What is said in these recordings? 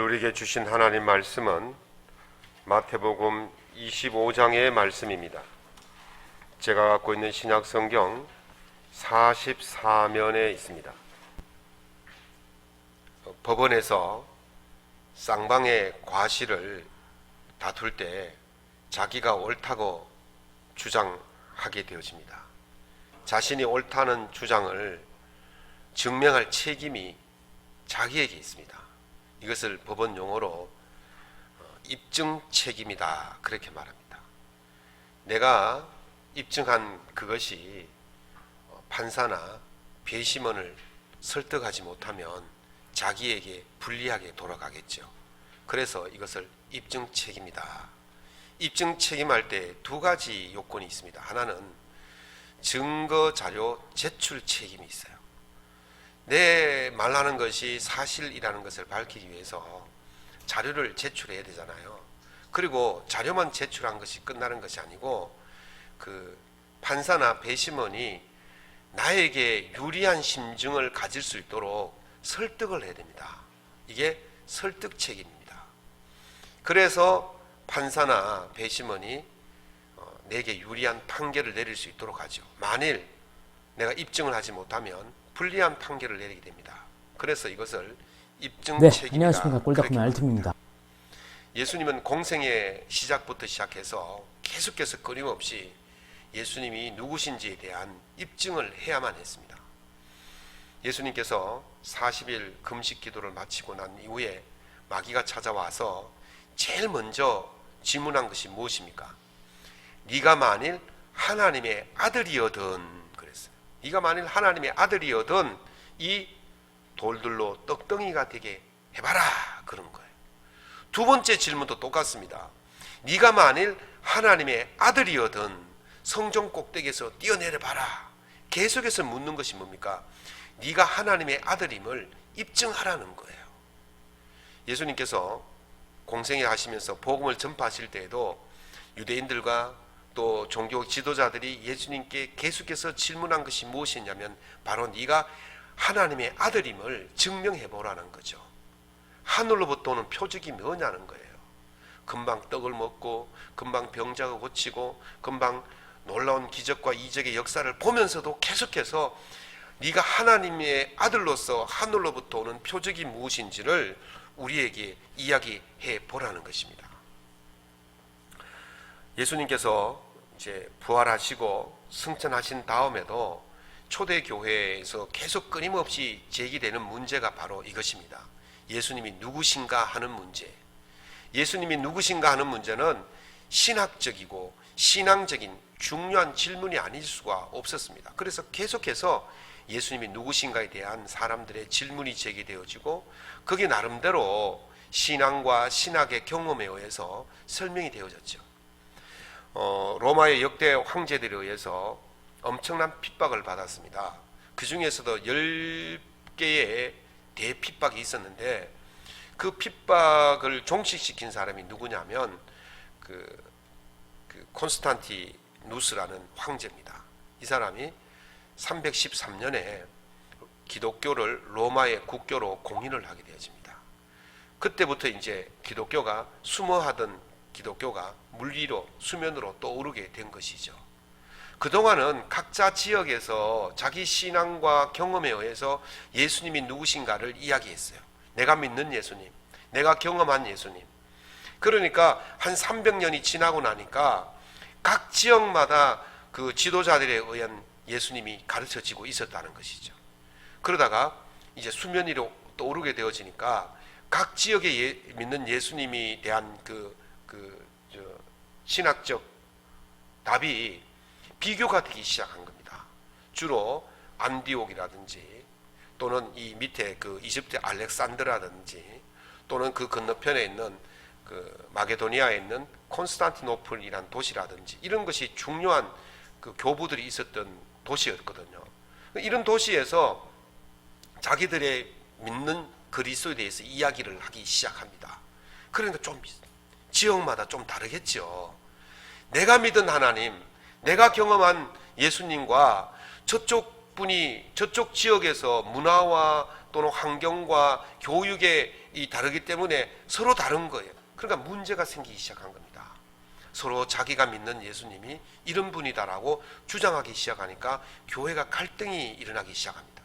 우리에게 주신 하나님 말씀은 마태복음 25장의 말씀입니다. 제가 갖고 있는 신약성경 44면에 있습니다. 법원에서 쌍방의 과실을 다툴 때 자기가 옳다고 주장하게 되어집니다. 자신이 옳다는 주장을 증명할 책임이 자기에게 있습니다. 이것을 법원 용어로 입증 책임이다, 그렇게 말합니다. 내가 입증한 그것이 판사나 배심원을 설득하지 못하면 자기에게 불리하게 돌아가겠죠. 그래서 이것을 입증 책임이다. 입증 책임할 때 두 가지 요건이 있습니다. 하나는 증거 자료 제출 책임이 있어요. 내 말하는 것이 사실이라는 것을 밝히기 위해서 자료를 제출해야 되잖아요. 그리고 자료만 제출한 것이 끝나는 것이 아니고 그 판사나 배심원이 나에게 유리한 심증을 가질 수 있도록 설득을 해야 됩니다. 이게 설득 책임입니다. 그래서 판사나 배심원이 내게 유리한 판결을 내릴 수 있도록 하죠. 만일 내가 입증을 하지 못하면 불리한 판결을 내리게 됩니다. 그래서 이것을 입증 책임이다. 안녕하십니까, 꼴덕분의 알팀입니다. 예수님은 공생의 시작부터 시작해서 계속해서 끊임없이 예수님이 누구신지에 대한 입증을 해야만 했습니다. 예수님께서 40일 금식 기도를 마치고 난 이후에 마귀가 찾아와서 제일 먼저 질문한 것이 무엇입니까? 네가 만일 하나님의 아들이거든, 네가 만일 하나님의 아들이거든 이 돌들로 떡덩이가 되게 해봐라, 그런 거예요. 두 번째 질문도 똑같습니다. 네가 만일 하나님의 아들이거든 성전 꼭대기에서 뛰어내려봐라. 계속해서 묻는 것이 뭡니까? 네가 하나님의 아들임을 입증하라는 거예요. 예수님께서 공생애 하시면서 복음을 전파하실 때에도 유대인들과 또 종교 지도자들이 예수님께 계속해서 질문한 것이 무엇이냐면 바로 네가 하나님의 아들임을 증명해 보라는 거죠. 하늘로부터 오는 표적이 뭐냐는 거예요. 금방 떡을 먹고 금방 병자가 고치고 금방 놀라운 기적과 이적의 역사를 보면서도 계속해서 네가 하나님의 아들로서 하늘로부터 오는 표적이 무엇인지를 우리에게 이야기해 보라는 것입니다. 예수님께서 이제 부활하시고 승천하신 다음에도 초대교회에서 계속 끊임없이 제기되는 문제가 바로 이것입니다. 예수님이 누구신가 하는 문제. 예수님이 누구신가 하는 문제는 신학적이고 신앙적인 중요한 질문이 아닐 수가 없었습니다. 그래서 계속해서 예수님이 누구신가에 대한 사람들의 질문이 제기되어지고 그게 나름대로 신앙과 신학의 경험에 의해서 설명이 되어졌죠. 로마의 역대 황제들에 의해서 엄청난 핍박을 받았습니다. 그 중에서도 10개의 대핍박이 있었는데 그 핍박을 종식시킨 사람이 누구냐면 그 콘스탄티누스라는 황제입니다. 이 사람이 313년에 기독교를 로마의 국교로 공인을 하게 되어집니다. 그때부터 이제 기독교가 숨어하던 기독교가 물 위로 수면으로 떠오르게 된 것이죠. 그동안은 각자 지역에서 자기 신앙과 경험에 의해서 예수님이 누구신가를 이야기했어요. 내가 믿는 예수님, 내가 경험한 예수님. 그러니까 한 300년이 지나고 나니까 각 지역마다 그 지도자들에 의한 예수님이 가르쳐지고 있었다는 것이죠. 그러다가 이제 수면 위로 떠오르게 되어지니까 각 지역에 믿는 예수님이 대한 신학적 답이 비교가 되기 시작한 겁니다. 주로 안디옥이라든지 또는 이 밑에 그 이집트 알렉산드라든지 또는 그 건너편에 있는 그 마게도니아에 있는 콘스탄티노플이라는 도시라든지 이런 것이 중요한 그 교부들이 있었던 도시였거든요. 이런 도시에서 자기들의 믿는 그리스도에 대해서 이야기를 하기 시작합니다. 그러니까 좀 지역마다 좀 다르겠죠. 내가 믿은 하나님, 내가 경험한 예수님과 저쪽 분이 저쪽 지역에서 문화와 또는 환경과 교육에 다르기 때문에 서로 다른 거예요. 그러니까 문제가 생기기 시작한 겁니다. 서로 자기가 믿는 예수님이 이런 분이다라고 주장하기 시작하니까 교회가 갈등이 일어나기 시작합니다.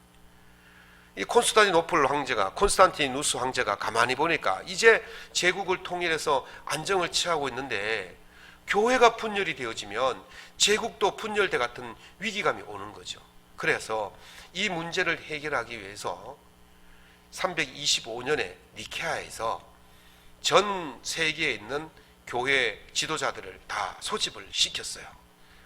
이 콘스탄티누스 황제가 가만히 보니까 이제 제국을 통일해서 안정을 취하고 있는데 교회가 분열이 되어지면 제국도 분열돼 같은 위기감이 오는 거죠. 그래서 이 문제를 해결하기 위해서 325년에 니케아에서 전 세계에 있는 교회 지도자들을 다 소집을 시켰어요.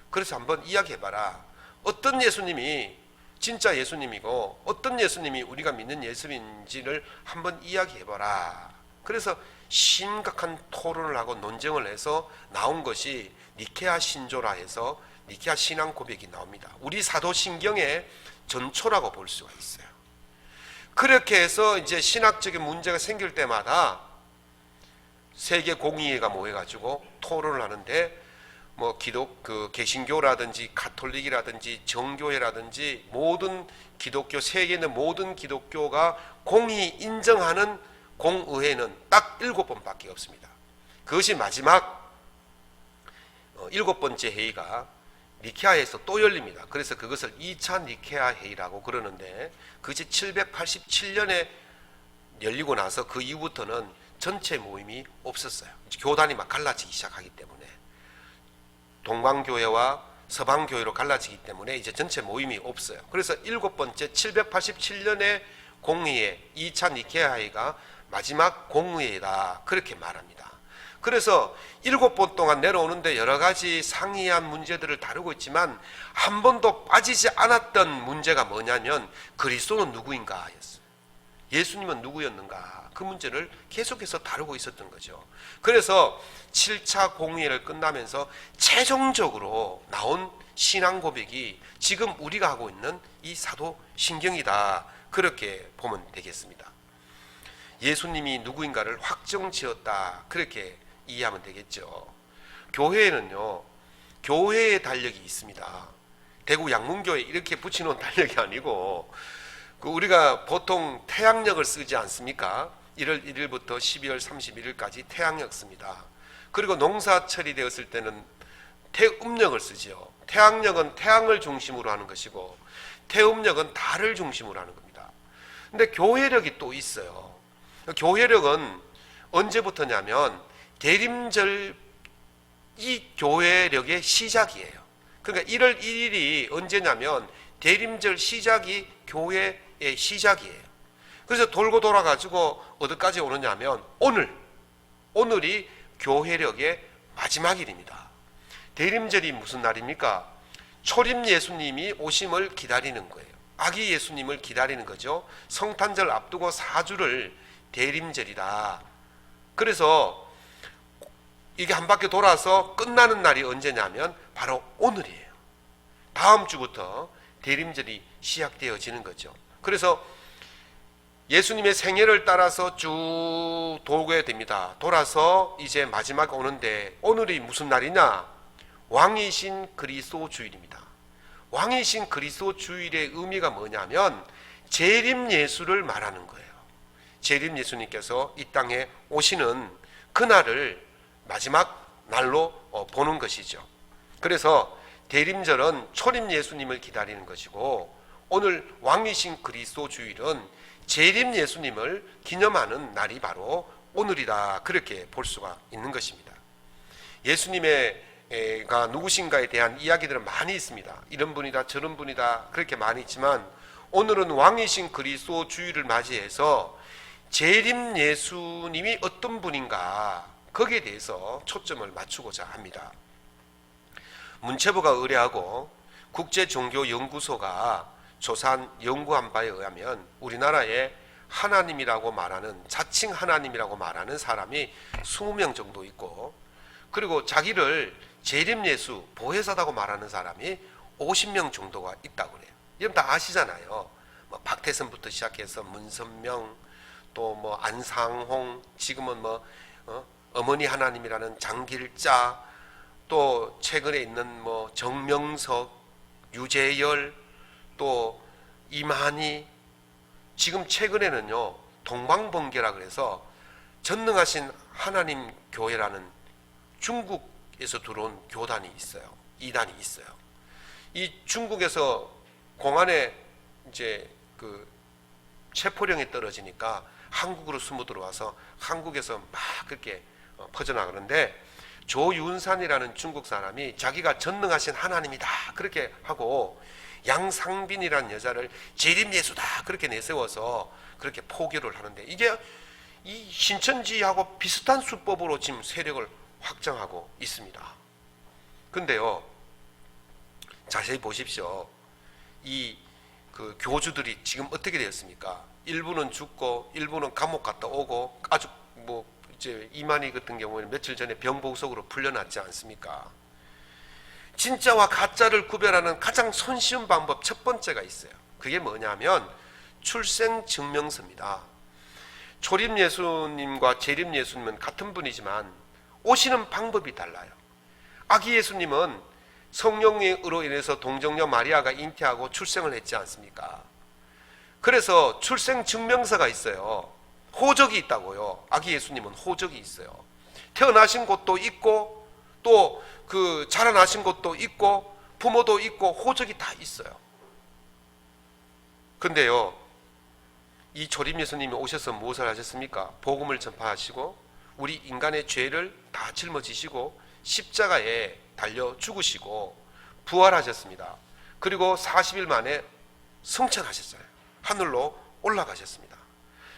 그래서 한번 이야기해봐라. 어떤 예수님이 진짜 예수님이고 어떤 예수님이 우리가 믿는 예수님인지를 한번 이야기해봐라. 그래서 심각한 토론을 하고 논쟁을 해서 나온 것이 니케아 신조라 해서 니케아 신앙 고백이 나옵니다. 우리 사도신경의 전초라고 볼 수가 있어요. 그렇게 해서 이제 신학적인 문제가 생길 때마다 세계 공의회가 모여가지고 토론을 하는데 뭐 개신교라든지 가톨릭이라든지 정교회라든지 모든 기독교, 세계에 있는 모든 기독교가 공히 인정하는 공의회는 딱 7번밖에 없습니다. 그것이 마지막 7번째 회의가 니케아에서 또 열립니다. 그래서 그것을 2차 니케아 회의라고 그러는데 그것이 787년에 열리고 나서 그 이후부터는 전체 모임이 없었어요. 교단이 막 갈라지기 시작하기 때문에 동방교회와 서방교회로 갈라지기 때문에 이제 전체 모임이 없어요. 그래서 7번째 787년에 공의회 2차 니케아 회의가 마지막 공의회다 그렇게 말합니다. 그래서 7번 동안 내려오는데 여러 가지 상이한 문제들을 다루고 있지만 한 번도 빠지지 않았던 문제가 뭐냐면 그리스도는 누구인가 였어요. 예수님은 누구였는가 그 문제를 계속해서 다루고 있었던 거죠. 그래서 7차 공의회를 끝나면서 최종적으로 나온 신앙 고백이 지금 우리가 하고 있는 이 사도신경이다 그렇게 보면 되겠습니다. 예수님이 누구인가를 확정지었다 그렇게 이해하면 되겠죠. 교회에는요 교회의 달력이 있습니다. 대구 양문교회 이렇게 붙여놓은 달력이 아니고 우리가 보통 태양력을 쓰지 않습니까? 1월 1일부터 12월 31일까지 태양력 씁니다. 그리고 농사철이 되었을 때는 태음력을 쓰죠. 태양력은 태양을 중심으로 하는 것이고 태음력은 달을 중심으로 하는 겁니다. 근데 교회력이 또 있어요. 교회력은 언제부터냐면 대림절 이 교회력의 시작이에요. 그러니까 1월 1일이 언제냐면 대림절 시작이 교회의 시작이에요. 그래서 돌고 돌아가지고 어디까지 오느냐면 오늘이 교회력의 마지막 일입니다. 대림절이 무슨 날입니까? 초림 예수님이 오심을 기다리는 거예요. 아기 예수님을 기다리는 거죠. 성탄절 앞두고 4주를 대림절이다. 그래서 이게 한 바퀴 돌아서 끝나는 날이 언제냐면 바로 오늘이에요. 다음 주부터 대림절이 시작되어지는 거죠. 그래서 예수님의 생애를 따라서 쭉 돌게 됩니다. 돌아서 이제 마지막 오는데 오늘이 무슨 날이냐? 왕이신 그리스도 주일입니다. 왕이신 그리스도 주일의 의미가 뭐냐면 재림 예수를 말하는 거예요. 재림 예수님께서 이 땅에 오시는 그날을 마지막 날로 보는 것이죠. 그래서 대림절은 초림 예수님을 기다리는 것이고 오늘 왕이신 그리스도 주일은 재림 예수님을 기념하는 날이 바로 오늘이다 그렇게 볼 수가 있는 것입니다. 예수님가 누구신가에 대한 이야기들은 많이 있습니다. 이런 분이다 저런 분이다 그렇게 많이 있지만 오늘은 왕이신 그리스도 주일을 맞이해서 재림 예수님이 어떤 분인가 거기에 대해서 초점을 맞추고자 합니다. 문체부가 의뢰하고 국제종교연구소가 조사한 연구한 바에 의하면 우리나라에 하나님이라고 말하는 자칭 하나님이라고 말하는 사람이 20명 정도 있고 그리고 자기를 재림예수 보혜사다고 말하는 사람이 50명 정도가 있다고 그래요. 여러분 다 아시잖아요. 뭐 박태선부터 시작해서 문선명 또 뭐 안상홍 지금은 어머니 하나님이라는 장길자 또 최근에 있는 뭐 정명석 유재열 또 이만희, 지금 최근에는요 동방번개라 그래서 전능하신 하나님 교회라는 중국에서 들어온 교단이 있어요. 이단이 있어요. 이 중국에서 공안에 이제 그 체포령이 떨어지니까 한국으로 숨어 들어와서 한국에서 막 그렇게 퍼져나가는데, 조윤산이라는 중국 사람이 자기가 전능하신 하나님이다 그렇게 하고 양상빈이라는 여자를 재림예수다 그렇게 내세워서 그렇게 포교를 하는데, 이게 이 신천지하고 비슷한 수법으로 지금 세력을 확장하고 있습니다. 근데요 자세히 보십시오. 이 그 교주들이 지금 어떻게 되었습니까? 일부는 죽고 일부는 감옥 갔다 오고, 아주 뭐 이제 이만희 같은 경우에는 며칠 전에 병보석으로 풀려났지 않습니까? 진짜와 가짜를 구별하는 가장 손쉬운 방법 첫 번째가 있어요. 그게 뭐냐면 출생증명서입니다. 초림예수님과 재림예수님은 같은 분이지만 오시는 방법이 달라요. 아기 예수님은 성령으로 인해서 동정녀 마리아가 잉태하고 출생을 했지 않습니까? 그래서 출생증명서가 있어요. 호적이 있다고요. 아기 예수님은 호적이 있어요. 태어나신 곳도 있고 또 그 자라나신 곳도 있고 부모도 있고 호적이 다 있어요. 근데요 이 초림 예수님이 오셔서 무엇을 하셨습니까? 복음을 전파하시고 우리 인간의 죄를 다 짊어지시고 십자가에 달려 죽으시고 부활하셨습니다. 그리고 40일 만에 승천하셨어요. 하늘로 올라가셨습니다.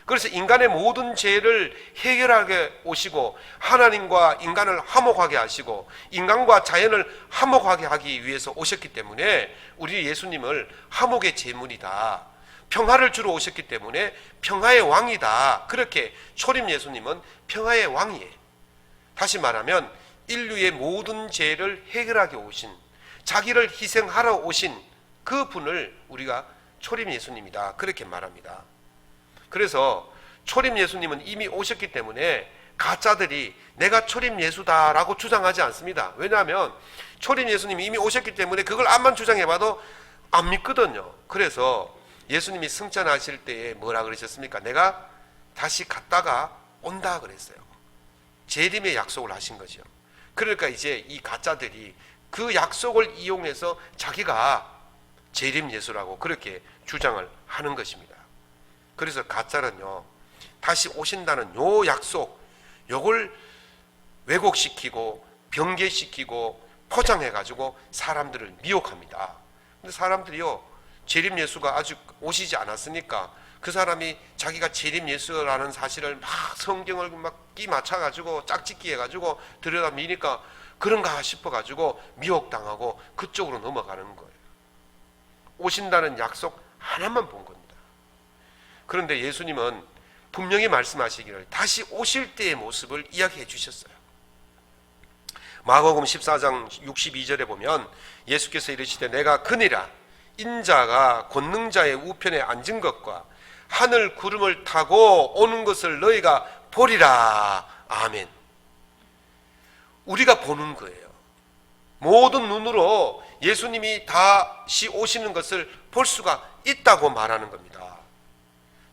그래서 인간의 모든 죄를 해결하게 오시고 하나님과 인간을 화목하게 하시고 인간과 자연을 화목하게 하기 위해서 오셨기 때문에 우리 예수님을 화목의 제물이다, 평화를 주러 오셨기 때문에 평화의 왕이다, 그렇게 초림 예수님은 평화의 왕이에요. 다시 말하면 인류의 모든 죄를 해결하게 오신, 자기를 희생하러 오신 그 분을 우리가 초림 예수님이다 그렇게 말합니다. 그래서 초림 예수님은 이미 오셨기 때문에 가짜들이 내가 초림 예수다라고 주장하지 않습니다. 왜냐하면 초림 예수님이 이미 오셨기 때문에 그걸 암만 주장해봐도 안 믿거든요. 그래서 예수님이 승천하실 때에 뭐라 그러셨습니까? 내가 다시 갔다가 온다 그랬어요. 재림의 약속을 하신 거죠. 그러니까 이제 이 가짜들이 그 약속을 이용해서 자기가 재림 예수라고 그렇게 주장을 하는 것입니다. 그래서 가짜는요 다시 오신다는 요 약속, 요걸 왜곡시키고 변개시키고 포장해가지고 사람들을 미혹합니다. 근데 사람들이요 재림 예수가 아직 오시지 않았으니까 그 사람이 자기가 재림 예수라는 사실을 막 성경을 막 끼 맞춰가지고 짝짓기 해가지고 들여다 미니까 그런가 싶어가지고 미혹당하고 그쪽으로 넘어가는 거예요. 오신다는 약속 하나만 본 겁니다. 그런데 예수님은 분명히 말씀하시기를 다시 오실 때의 모습을 이야기해 주셨어요. 마가복음 14장 62절에 보면 예수께서 이르시되 내가 그니라 인자가 권능자의 우편에 앉은 것과 하늘 구름을 타고 오는 것을 너희가 보리라. 아멘. 우리가 보는 거예요. 모든 눈으로 예수님이 다시 오시는 것을 볼 수가 있다고 말하는 겁니다.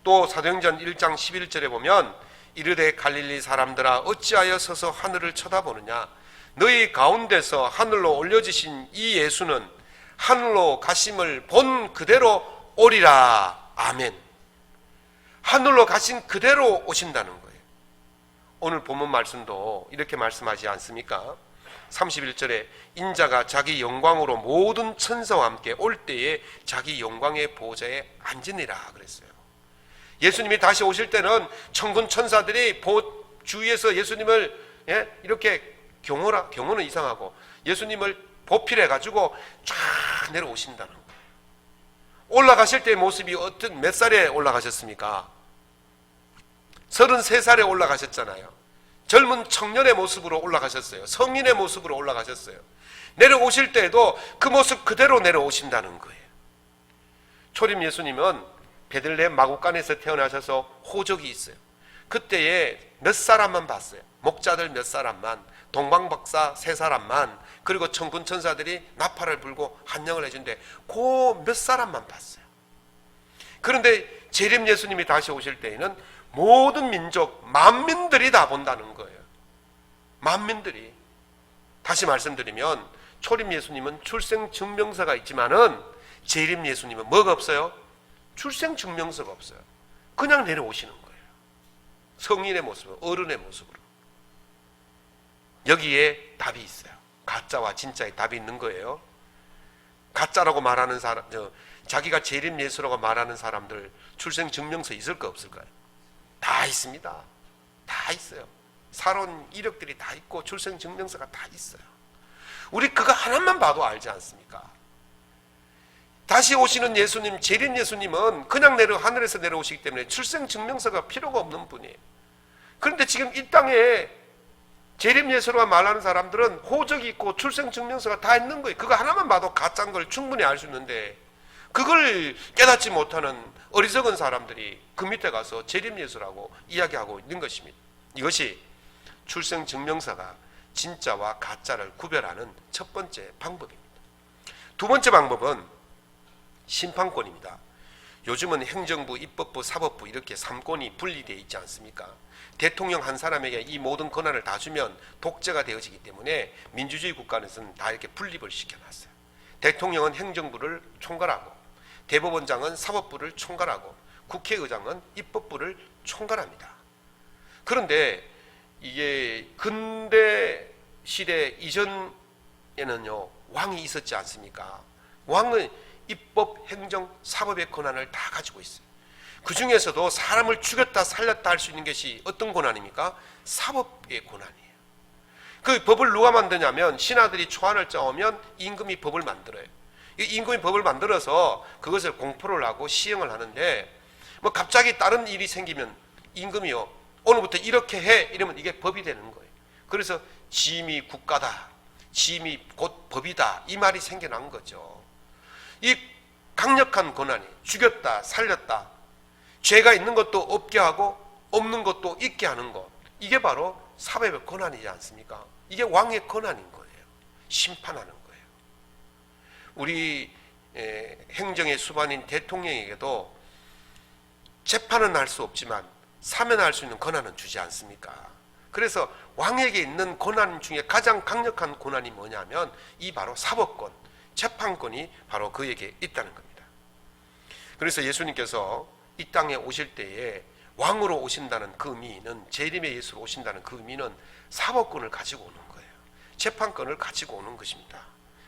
또 사도행전 1장 11절에 보면 이르되 갈릴리 사람들아 어찌하여 서서 하늘을 쳐다보느냐, 너희 가운데서 하늘로 올려지신 이 예수는 하늘로 가심을 본 그대로 오리라. 아멘. 하늘로 가신 그대로 오신다는 거예요. 오늘 본문 말씀도 이렇게 말씀하지 않습니까? 31절에 인자가 자기 영광으로 모든 천사와 함께 올 때에 자기 영광의 보좌에 앉으니라 그랬어요. 예수님이 다시 오실 때는 천군 천사들이 주위에서 예수님을 이렇게 경호는 이상하고 예수님을 보필해가지고 쫙 내려오신다는 거예요. 올라가실 때의 모습이 어떤 몇 살에 올라가셨습니까? 33살에 올라가셨잖아요. 젊은 청년의 모습으로 올라가셨어요. 성인의 모습으로 올라가셨어요. 내려오실 때에도 그 모습 그대로 내려오신다는 거예요. 초림 예수님은 베들레헴 마구간에서 태어나셔서 호적이 있어요. 그때에 몇 사람만 봤어요. 목자들 몇 사람만, 동방박사 세 사람만, 그리고 천군 천사들이 나팔을 불고 한영을 해준대. 그 몇 사람만 봤어요. 그런데 재림 예수님이 다시 오실 때에는 모든 민족, 만민들이 다 본다는 거예요. 만민들이. 다시 말씀드리면 초림 예수님은 출생 증명서가 있지만은 재림 예수님은 뭐가 없어요? 출생 증명서가 없어요. 그냥 내려오시는 거예요. 성인의 모습으로, 어른의 모습으로. 여기에 답이 있어요. 가짜와 진짜의 답이 있는 거예요. 가짜라고 말하는 사람, 자기가 재림 예수라고 말하는 사람들 출생 증명서 있을까 없을까요? 다 있습니다. 다 있어요. 살아온 이력들이 다 있고 출생 증명서가 다 있어요. 우리 그거 하나만 봐도 알지 않습니까? 다시 오시는 예수님, 재림 예수님은 그냥 하늘에서 내려오시기 때문에 출생 증명서가 필요가 없는 분이에요. 그런데 지금 이 땅에 재림 예수라고 말하는 사람들은 호적이 있고 출생 증명서가 다 있는 거예요. 그거 하나만 봐도 가짜인 걸 충분히 알 수 있는데, 그걸 깨닫지 못하는 어리석은 사람들이 그 밑에 가서 재림 예수라고 이야기하고 있는 것입니다. 이것이 출생 증명서가 진짜와 가짜를 구별하는 첫 번째 방법입니다. 두 번째 방법은 심판권입니다. 요즘은 행정부, 입법부, 사법부 이렇게 3권이 분리되어 있지 않습니까? 대통령 한 사람에게 이 모든 권한을 다 주면 독재가 되어지기 때문에 민주주의 국가에서는 다 이렇게 분립을 시켜놨어요. 대통령은 행정부를 총괄하고, 대법원장은 사법부를 총괄하고, 국회의장은 입법부를 총괄합니다. 그런데 이게 근대 시대 이전에는요, 왕이 있었지 않습니까? 왕은 입법, 행정, 사법의 권한을 다 가지고 있어요. 그 중에서도 사람을 죽였다 살렸다 할 수 있는 것이 어떤 권한입니까? 사법의 권한이에요. 그 법을 누가 만드냐면 신하들이 초안을 짜오면 임금이 법을 만들어요. 임금이 법을 만들어서 그것을 공포를 하고 시행을 하는데, 뭐 갑자기 다른 일이 생기면 임금이요, 오늘부터 이렇게 해, 이러면 이게 법이 되는 거예요. 그래서 짐이 국가다, 짐이 곧 법이다, 이 말이 생겨난 거죠. 이 강력한 권한이 죽였다 살렸다, 죄가 있는 것도 없게 하고 없는 것도 있게 하는 것, 이게 바로 사법의 권한이지 않습니까? 이게 왕의 권한인 거예요. 심판하는 거예요. 우리 행정의 수반인 대통령에게도 재판은 할 수 없지만 사면할 수 있는 권한은 주지 않습니까? 그래서 왕에게 있는 권한 중에 가장 강력한 권한이 뭐냐면 이 바로 사법권, 재판권이 바로 그에게 있다는 겁니다. 그래서 예수님께서 이 땅에 오실 때에 왕으로 오신다는 그 의미는, 재림의 예수로 오신다는 그 의미는 사법권을 가지고 오는 거예요. 재판권을 가지고 오는 것입니다.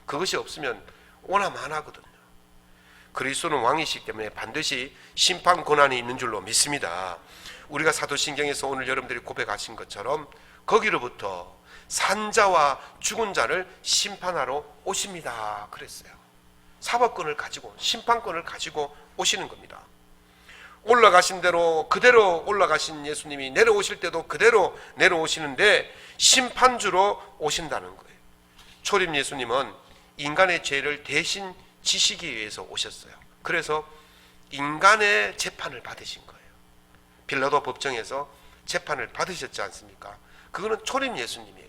그것이 없으면 오나만하거든요. 그리스도는 왕이시기 때문에 반드시 심판 권한이 있는 줄로 믿습니다. 우리가 사도신경에서 오늘 여러분들이 고백하신 것처럼 거기로부터 산자와 죽은 자를 심판하러 오십니다 그랬어요. 사법권을 가지고, 심판권을 가지고 오시는 겁니다. 올라가신 대로 그대로 올라가신 예수님이 내려오실 때도 그대로 내려오시는데 심판주로 오신다는 거예요. 초림 예수님은 인간의 죄를 대신 지시기 위해서 오셨어요. 그래서 인간의 재판을 받으신 거예요. 빌라도 법정에서 재판을 받으셨지 않습니까? 그거는 초림 예수님이에요.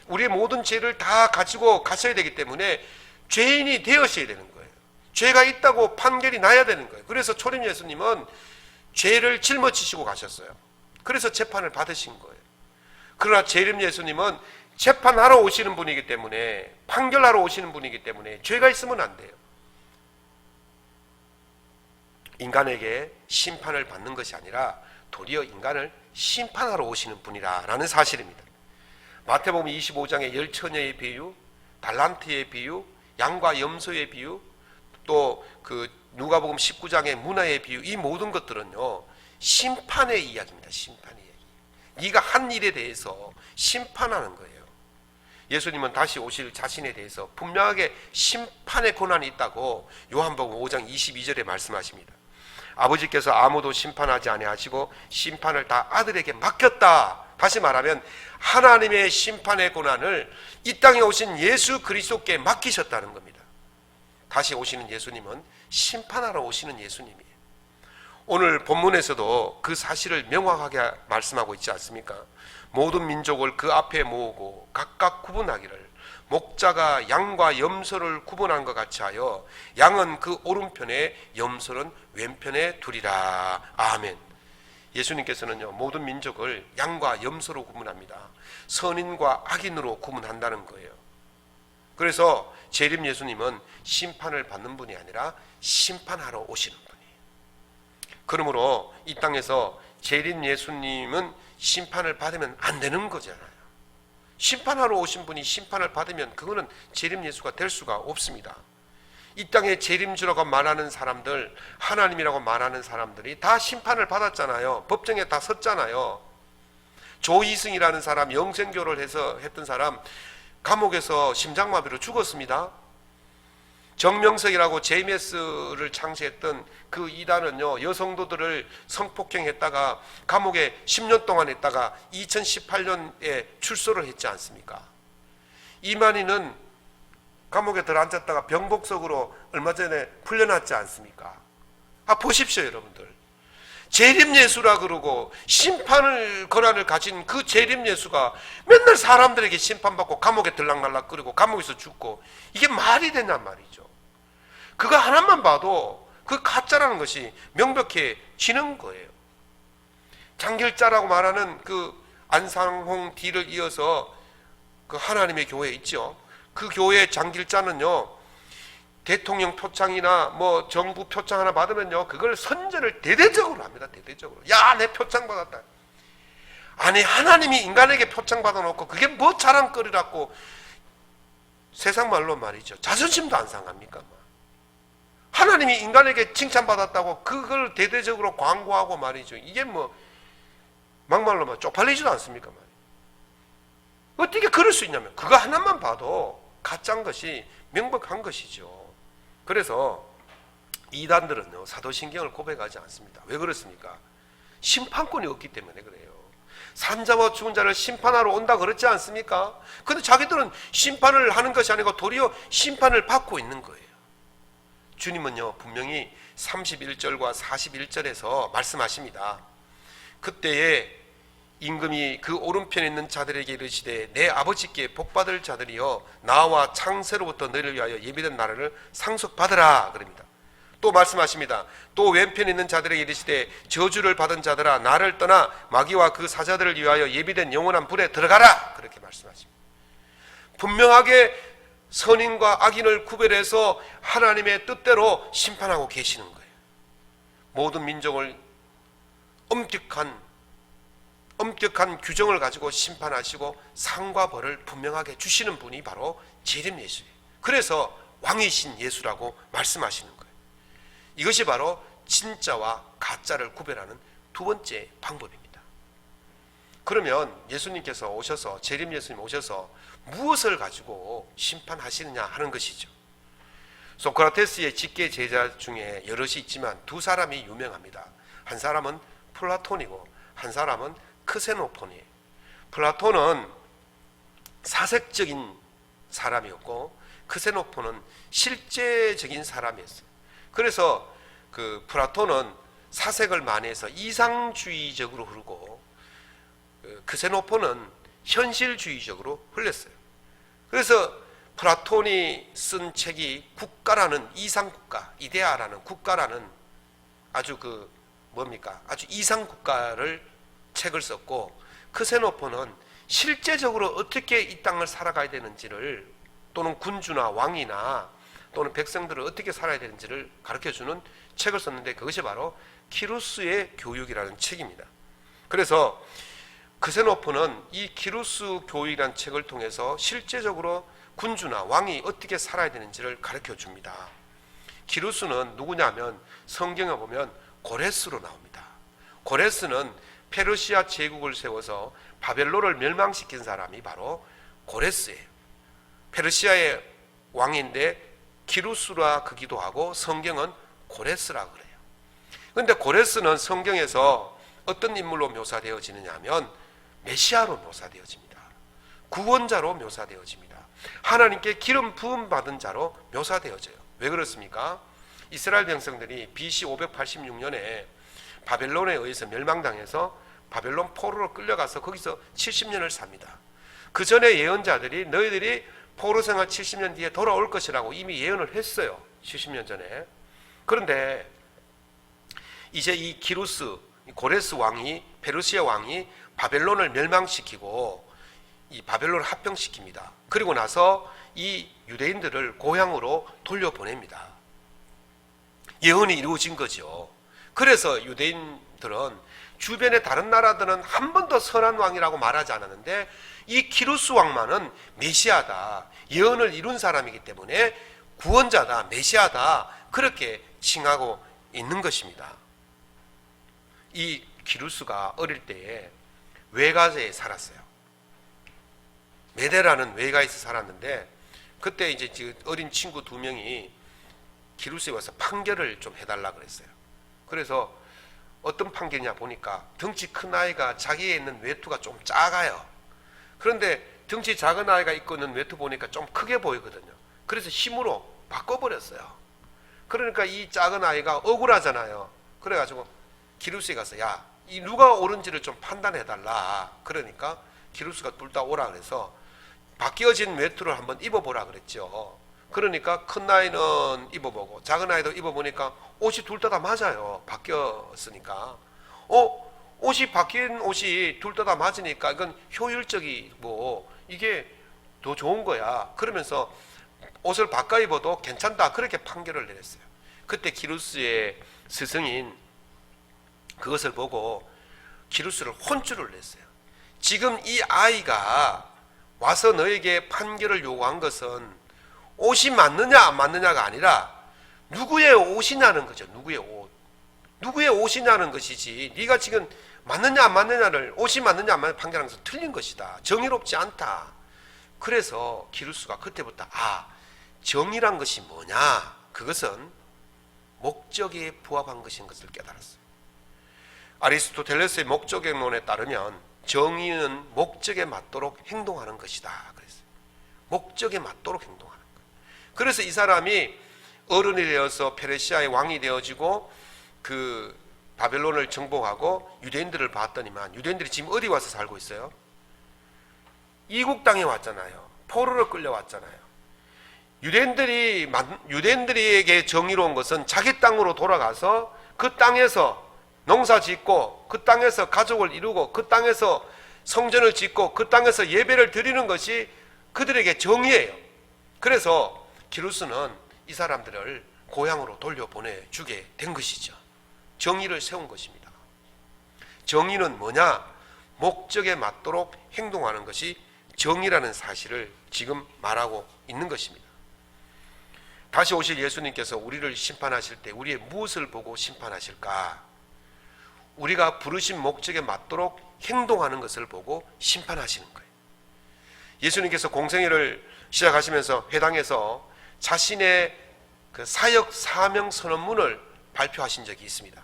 우리의 모든 죄를 다 가지고 가셔야 되기 때문에 죄인이 되어셔야 되는 거예요. 죄가 있다고 판결이 나야 되는 거예요. 그래서 초림 예수님은 죄를 짊어지시고 가셨어요. 그래서 재판을 받으신 거예요. 그러나 재림 예수님은 재판하러 오시는 분이기 때문에, 판결하러 오시는 분이기 때문에 죄가 있으면 안 돼요. 인간에게 심판을 받는 것이 아니라 도리어 인간을 심판하러 오시는 분이라는 사실입니다. 마태복음 25장의 10처녀의 비유, 달란트의 비유, 양과 염소의 비유, 또 그 누가복음 19장의 문화의 비유, 이 모든 것들은요 심판의 이야기입니다. 심판의 이야기. 네가 한 일에 대해서 심판하는 거예요. 예수님은 다시 오실 자신에 대해서 분명하게 심판의 권한이 있다고 요한복음 5장 22절에 말씀하십니다. 아버지께서 아무도 심판하지 아니하시고 심판을 다 아들에게 맡겼다. 다시 말하면 하나님의 심판의 권한을 이 땅에 오신 예수 그리스도께 맡기셨다는 겁니다. 다시 오시는 예수님은 심판하러 오시는 예수님이에요. 오늘 본문에서도 그 사실을 명확하게 말씀하고 있지 않습니까? 모든 민족을 그 앞에 모으고 각각 구분하기를 목자가 양과 염소를 구분한 것 같이 하여 양은 그 오른편에 염소는 왼편에 두리라. 아멘. 예수님께서는요, 모든 민족을 양과 염소로 구분합니다. 선인과 악인으로 구분한다는 거예요. 그래서 재림 예수님은 심판을 받는 분이 아니라 심판하러 오시는 분이에요. 그러므로 이 땅에서 재림 예수님은 심판을 받으면 안 되는 거잖아요. 심판하러 오신 분이 심판을 받으면 그거는 재림 예수가 될 수가 없습니다. 이 땅에 재림주라고 말하는 사람들, 하나님이라고 말하는 사람들이 다 심판을 받았잖아요. 법정에 다 섰잖아요. 조이승이라는 사람, 영생교를 해서 했던 사람 감옥에서 심장마비로 죽었습니다. 정명석이라고 JMS를 창시했던 그 이단은요, 여성도들을 성폭행했다가 감옥에 10년 동안 있다가 2018년에 출소를 했지 않습니까? 이만희는 감옥에 들어앉았다가 병복석으로 얼마 전에 풀려났지 않습니까? 보십시오, 여러분들. 재림예수라 그러고 심판을 권한을 가진 그 재림예수가 맨날 사람들에게 심판받고 감옥에 들락날락거리고 감옥에서 죽고, 이게 말이 되냔 말이죠. 그거 하나만 봐도 그 가짜라는 것이 명백해지는 거예요. 장길자라고 말하는 그 안상홍 뒤를 이어서 그 하나님의 교회 있죠. 그 교회 장길자는요, 대통령 표창이나 뭐 정부 표창 하나 받으면요, 그걸 선전을 대대적으로 합니다. 대대적으로. 야, 내 표창 받았다. 아니, 하나님이 인간에게 표창 받아놓고 그게 뭐 자랑거리라고, 세상 말로 말이죠, 자존심도 안 상합니까? 하나님이 인간에게 칭찬받았다고 그걸 대대적으로 광고하고 말이죠. 이게 뭐 막말로 막 쪽팔리지도 않습니까? 말이에요. 어떻게 그럴 수 있냐면 그거 하나만 봐도 가짜인 것이 명백한 것이죠. 그래서 이단들은요, 사도신경을 고백하지 않습니다. 왜 그렇습니까? 심판권이 없기 때문에 그래요. 산자와 죽은 자를 심판하러 온다 그랬지 않습니까? 근데 자기들은 심판을 하는 것이 아니고 도리어 심판을 받고 있는 거예요. 주님은요, 분명히 31절과 41절에서 말씀하십니다. 그때에 임금이 그 오른편에 있는 자들에게 이르시되 내 아버지께 복받을 자들이여 나와 창세로부터 너희를 위하여 예비된 나라를 상속받으라 그럽니다. 또 말씀하십니다. 또 왼편에 있는 자들에게 이르시되 저주를 받은 자들아 나를 떠나 마귀와 그 사자들을 위하여 예비된 영원한 불에 들어가라 그렇게 말씀하십니다. 분명하게 선인과 악인을 구별해서 하나님의 뜻대로 심판하고 계시는 거예요. 모든 민족을 엄격한 규정을 가지고 심판하시고 상과 벌을 분명하게 주시는 분이 바로 재림 예수예요. 그래서 왕이신 예수라고 말씀하시는 거예요. 이것이 바로 진짜와 가짜를 구별하는 두 번째 방법입니다. 그러면 예수님께서 오셔서, 재림 예수님 오셔서 무엇을 가지고 심판하시느냐 하는 것이죠. 소크라테스의 직계 제자 중에 여럿이 있지만 두 사람이 유명합니다. 한 사람은 플라톤이고 한 사람은 크세노폰이에요. 플라톤은 사색적인 사람이었고 크세노폰은 실제적인 사람이었어요. 그래서 그 플라톤은 사색을 많이 해서 이상주의적으로 흐르고 크세노폰은 현실주의적으로 흘렸어요. 그래서 플라톤이 쓴 책이 국가라는 이상국가, 이데아라는 국가라는 아주 아주 이상국가를 책을 썼고, 크세노폰은 실제적으로 어떻게 이 땅을 살아가야 되는지를, 또는 군주나 왕이나 또는 백성들을 어떻게 살아야 되는지를 가르쳐주는 책을 썼는데 그것이 바로 키루스의 교육이라는 책입니다. 그래서 크세노폰은 이 키루스 교육이라는 책을 통해서 실제적으로 군주나 왕이 어떻게 살아야 되는지를 가르쳐 줍니다. 키루스는 누구냐면 성경에 보면 고레스로 나옵니다. 고레스는 페르시아 제국을 세워서 바벨론을 멸망시킨 사람이 바로 고레스예요. 페르시아의 왕인데 키루스라 그기도 하고 성경은 고레스라 그래요. 그런데 고레스는 성경에서 어떤 인물로 묘사되어지느냐 하면 메시아로 묘사되어집니다. 구원자로 묘사되어집니다. 하나님께 기름 부음 받은 자로 묘사되어져요. 왜 그렇습니까? 이스라엘 백성들이 BC 586년에 바벨론에 의해서 멸망당해서 바벨론 포로로 끌려가서 거기서 70년을 삽니다. 그 전에 예언자들이 너희들이 포로 생활 70년 뒤에 돌아올 것이라고 이미 예언을 했어요. 70년 전에. 그런데 이제 이 기루스, 고레스 왕이, 페르시아 왕이 바벨론을 멸망시키고 이 바벨론을 합병시킵니다. 그리고 나서 이 유대인들을 고향으로 돌려보냅니다. 예언이 이루어진 거죠. 그래서 유대인들은 주변의 다른 나라들은 한 번도 선한 왕이라고 말하지 않았는데 이 기루스 왕만은 메시아다, 예언을 이룬 사람이기 때문에 구원자다, 메시아다, 그렇게 칭하고 있는 것입니다. 이 기루스가 어릴 때에 외가에 살았어요. 메데라는 외가에서 살았는데 그때 이제 어린 친구 2명이 기루스에 와서 판결을 좀 해달라 그랬어요. 그래서 어떤 판결이냐 보니까 덩치 큰 아이가 자기에 있는 외투가 좀 작아요. 그런데 덩치 작은 아이가 입고 있는 외투 보니까 좀 크게 보이거든요. 그래서 힘으로 바꿔버렸어요. 그러니까 이 작은 아이가 억울하잖아요. 그래가지고 기루스에 가서 야, 이 누가 옳은지를 좀 판단해달라. 그러니까 기루스가 둘 다 오라 그래서 바뀌어진 외투를 한번 입어보라 그랬죠. 그러니까 큰 아이는 입어보고 작은 아이도 입어보니까 옷이 둘 다 맞아요. 바뀌었으니까. 옷이 바뀐 옷이 둘 다 맞으니까 이건 효율적이고 이게 더 좋은 거야. 그러면서 옷을 바꿔 입어도 괜찮다. 그렇게 판결을 내렸어요. 그때 기루스의 스승인 그것을 보고 기루스를 혼쭐을 냈어요. 지금 이 아이가 와서 너에게 판결을 요구한 것은 옷이 맞느냐 안 맞느냐가 아니라 누구의 옷이냐는 거죠. 누구의 옷. 누구의 옷이냐는 것이지 네가 지금 맞느냐 안 맞느냐를 옷이 맞느냐 안 맞느냐 판결하는 것은 틀린 것이다. 정의롭지 않다. 그래서 기루스가 그때부터 정의란 것이 뭐냐? 그것은 목적에 부합한 것인 것을 깨달았어요. 아리스토텔레스의 목적론에 따르면 정의는 목적에 맞도록 행동하는 것이다. 그랬어요. 목적에 맞도록 행동하는 것. 그래서 이 사람이 어른이 되어서 페르시아의 왕이 되어지고 그 바벨론을 정복하고 유대인들을 봤더니만 유대인들이 지금 어디 와서 살고 있어요? 이국 땅에 왔잖아요. 포로로 끌려왔잖아요. 유대인들에게 정의로운 것은 자기 땅으로 돌아가서 그 땅에서 농사 짓고 그 땅에서 가족을 이루고 그 땅에서 성전을 짓고 그 땅에서 예배를 드리는 것이 그들에게 정의예요. 그래서 기루스는 이 사람들을 고향으로 돌려보내주게 된 것이죠. 정의를 세운 것입니다. 정의는 뭐냐? 목적에 맞도록 행동하는 것이 정의라는 사실을 지금 말하고 있는 것입니다. 다시 오실 예수님께서 우리를 심판하실 때 우리의 무엇을 보고 심판하실까? 우리가 부르신 목적에 맞도록 행동하는 것을 보고 심판하시는 거예요. 예수님께서 공생애를 시작하시면서 회당에서 자신의 그 사역 사명 선언문을 발표하신 적이 있습니다.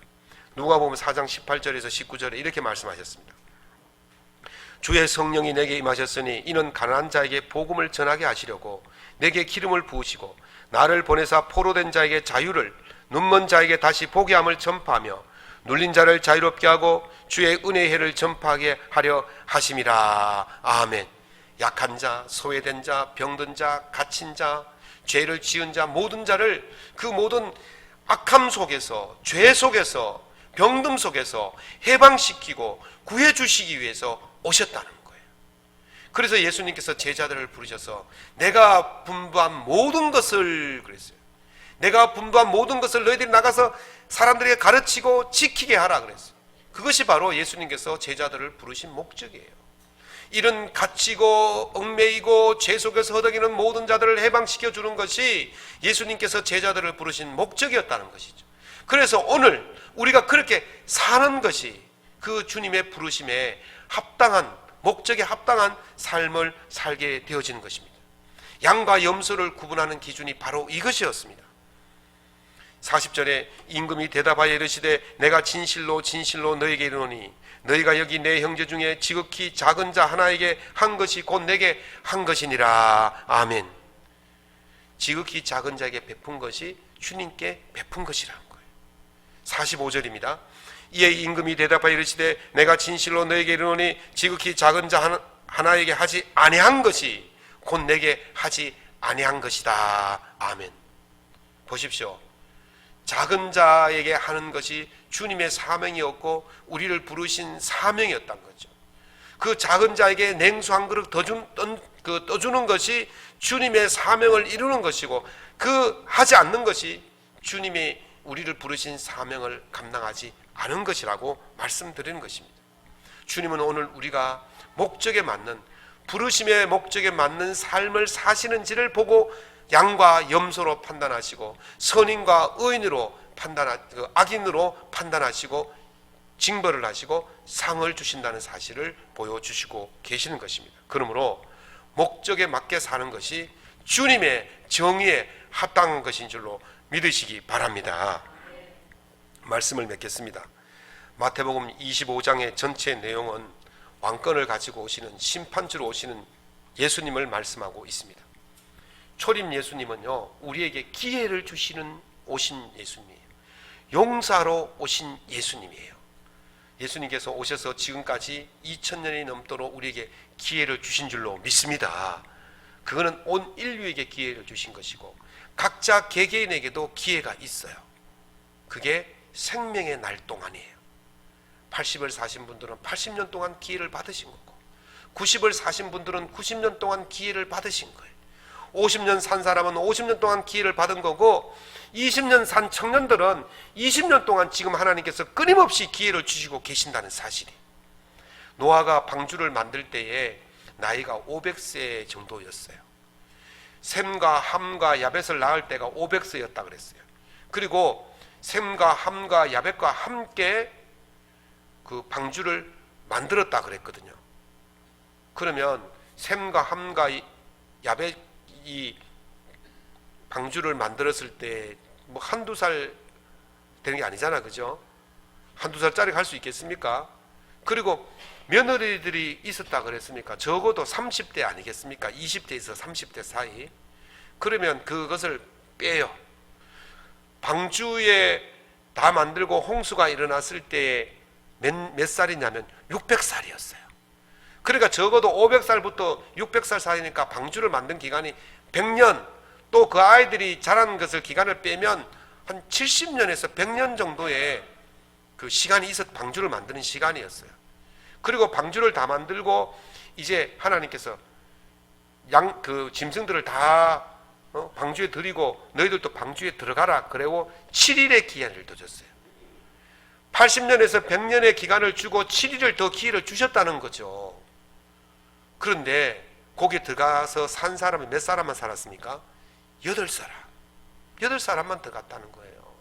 누가복음 4장 18절에서 19절에 이렇게 말씀하셨습니다. 주의 성령이 내게 임하셨으니 이는 가난한 자에게 복음을 전하게 하시려고 내게 기름을 부으시고 나를 보내사 포로된 자에게 자유를, 눈먼 자에게 다시 보게 함을 전파하며 눌린 자를 자유롭게 하고 주의 은혜의 해를 전파하게 하려 하심이라. 아멘. 약한 자, 소외된 자, 병든 자, 갇힌 자, 죄를 지은 자, 모든 자를 그 모든 악함 속에서, 죄 속에서, 병듦 속에서 해방시키고 구해 주시기 위해서 오셨다는 거예요. 그래서 예수님께서 제자들을 부르셔서 내가 분부한 모든 것을 그랬어요. 내가 분부한 모든 것을 너희들이 나가서 사람들에게 가르치고 지키게 하라 그랬어요. 그것이 바로 예수님께서 제자들을 부르신 목적이에요. 이런 갇히고 얽매이고 죄 속에서 허덕이는 모든 자들을 해방시켜 주는 것이 예수님께서 제자들을 부르신 목적이었다는 것이죠. 그래서 오늘 우리가 그렇게 사는 것이 그 주님의 부르심에 합당한, 목적에 합당한 삶을 살게 되어지는 것입니다. 양과 염소를 구분하는 기준이 바로 이것이었습니다. 40절에 임금이 대답하여 이르시되 내가 진실로 진실로 너에게 이르노니 너희가 여기 내 형제 중에 지극히 작은 자 하나에게 한 것이 곧 내게 한 것이니라. 아멘. 지극히 작은 자에게 베푼 것이 주님께 베푼 것이라는 거예요. 45절입니다. 이에 임금이 대답하여 이르시되 내가 진실로 너에게 이르노니 지극히 작은 자 하나에게 하지 아니한 것이 곧 내게 하지 아니한 것이다. 아멘. 보십시오. 작은 자에게 하는 것이 주님의 사명이었고 우리를 부르신 사명이었던 거죠. 그 작은 자에게 냉수 한 그릇 떠주는 것이 주님의 사명을 이루는 것이고, 그 하지 않는 것이 주님이 우리를 부르신 사명을 감당하지 않은 것이라고 말씀드리는 것입니다. 주님은 오늘 우리가 목적에 맞는, 부르심의 목적에 맞는 삶을 사시는지를 보고 양과 염소로 판단하시고 선인과 의인으로 악인으로 판단하시고 징벌을 하시고 상을 주신다는 사실을 보여주시고 계시는 것입니다. 그러므로 목적에 맞게 사는 것이 주님의 정의에 합당한 것인 줄로 믿으시기 바랍니다. 말씀을 맺겠습니다. 마태복음 25장의 전체 내용은 왕권을 가지고 오시는 심판주로 오시는 예수님을 말씀하고 있습니다. 초림 예수님은요, 우리에게 기회를 주시는 오신 예수님이에요. 용사로 오신 예수님이에요. 예수님께서 오셔서 지금까지 2000년이 넘도록 우리에게 기회를 주신 줄로 믿습니다. 그거는 온 인류에게 기회를 주신 것이고 각자 개개인에게도 기회가 있어요. 그게 생명의 날 동안이에요. 80을 사신 분들은 80년 동안 기회를 받으신 거고 90을 사신 분들은 90년 동안 기회를 받으신 거예요. 50년 산 사람은 50년 동안 기회를 받은 거고 20년 산 청년들은 20년 동안 지금 하나님께서 끊임없이 기회를 주시고 계신다는 사실이. 노아가 방주를 만들 때에 나이가 500세 정도였어요. 셈과 함과 야벳을 낳을 때가 500세였다 그랬어요. 그리고 셈과 함과 야벳과 함께 그 방주를 만들었다 그랬거든요. 그러면 셈과 함과 야벳이 방주를 만들었을 때 뭐 한두 살 되는 게 아니잖아, 그죠? 한두 살짜리 갈 수 있겠습니까? 그리고 며느리들이 있었다 그랬습니까? 적어도 30대 아니겠습니까? 20대에서 30대 사이. 그러면 그것을 빼요. 방주에 다 만들고 홍수가 일어났을 때 몇 살이냐면 600살이었어요. 그러니까 적어도 500살부터 600살 사이니까 방주를 만든 기간이 100년, 또 그 아이들이 자란 것을 기간을 빼면 한 70년에서 100년 정도의 그 시간이 있어 방주를 만드는 시간이었어요. 그리고 방주를 다 만들고 이제 하나님께서 그 짐승들을 다 방주에 들이고 너희들도 방주에 들어가라 그래고 7일의 기한을 더 줬어요. 80년에서 100년의 기간을 주고 7일을 더 기회를 주셨다는 거죠. 그런데 거기에 들어가서 산 사람이 몇 사람만 살았습니까? 8사람만 더 갔다는 거예요.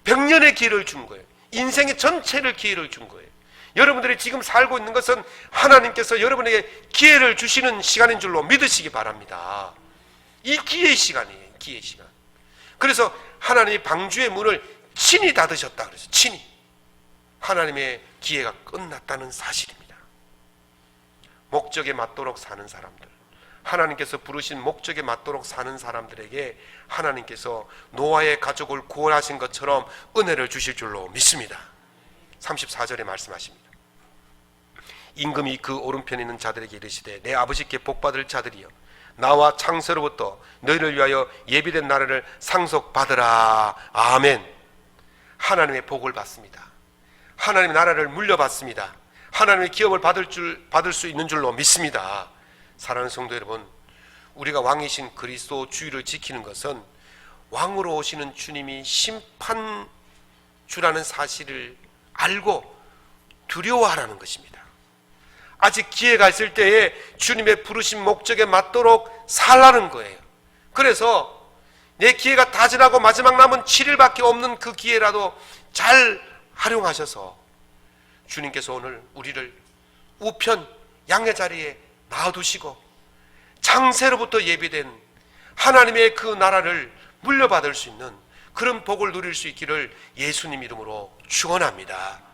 100년의 기회를 준 거예요. 인생의 전체를 기회를 준 거예요. 여러분들이 지금 살고 있는 것은 하나님께서 여러분에게 기회를 주시는 시간인 줄로 믿으시기 바랍니다. 이 기회의 시간이에요. 기회의 시간. 그래서 하나님이 방주의 문을 친히 닫으셨다 그래서 친히 하나님의 기회가 끝났다는 사실입니다. 목적에 맞도록 사는 사람들, 하나님께서 부르신 목적에 맞도록 사는 사람들에게 하나님께서 노아의 가족을 구원하신 것처럼 은혜를 주실 줄로 믿습니다. 34절에 말씀하십니다. 임금이 그 오른편에 있는 자들에게 이르시되 내 아버지께 복받을 자들이여 나와 창세로부터 너희를 위하여 예비된 나라를 상속받으라. 아멘. 하나님의 복을 받습니다. 하나님의 나라를 물려받습니다. 하나님의 기업을 받을 수 있는 줄로 믿습니다. 사랑하는 성도 여러분, 우리가 왕이신 그리스도 주의를 지키는 것은 왕으로 오시는 주님이 심판주라는 사실을 알고 두려워하라는 것입니다. 아직 기회가 있을 때에 주님의 부르신 목적에 맞도록 살라는 거예요. 그래서 내 기회가 다 지나고 마지막 남은 7일밖에 없는 그 기회라도 잘 활용하셔서 주님께서 오늘 우리를 우편 양의 자리에 놔두시고 창세로부터 예비된 하나님의 그 나라를 물려받을 수 있는 그런 복을 누릴 수 있기를 예수님 이름으로 축원합니다.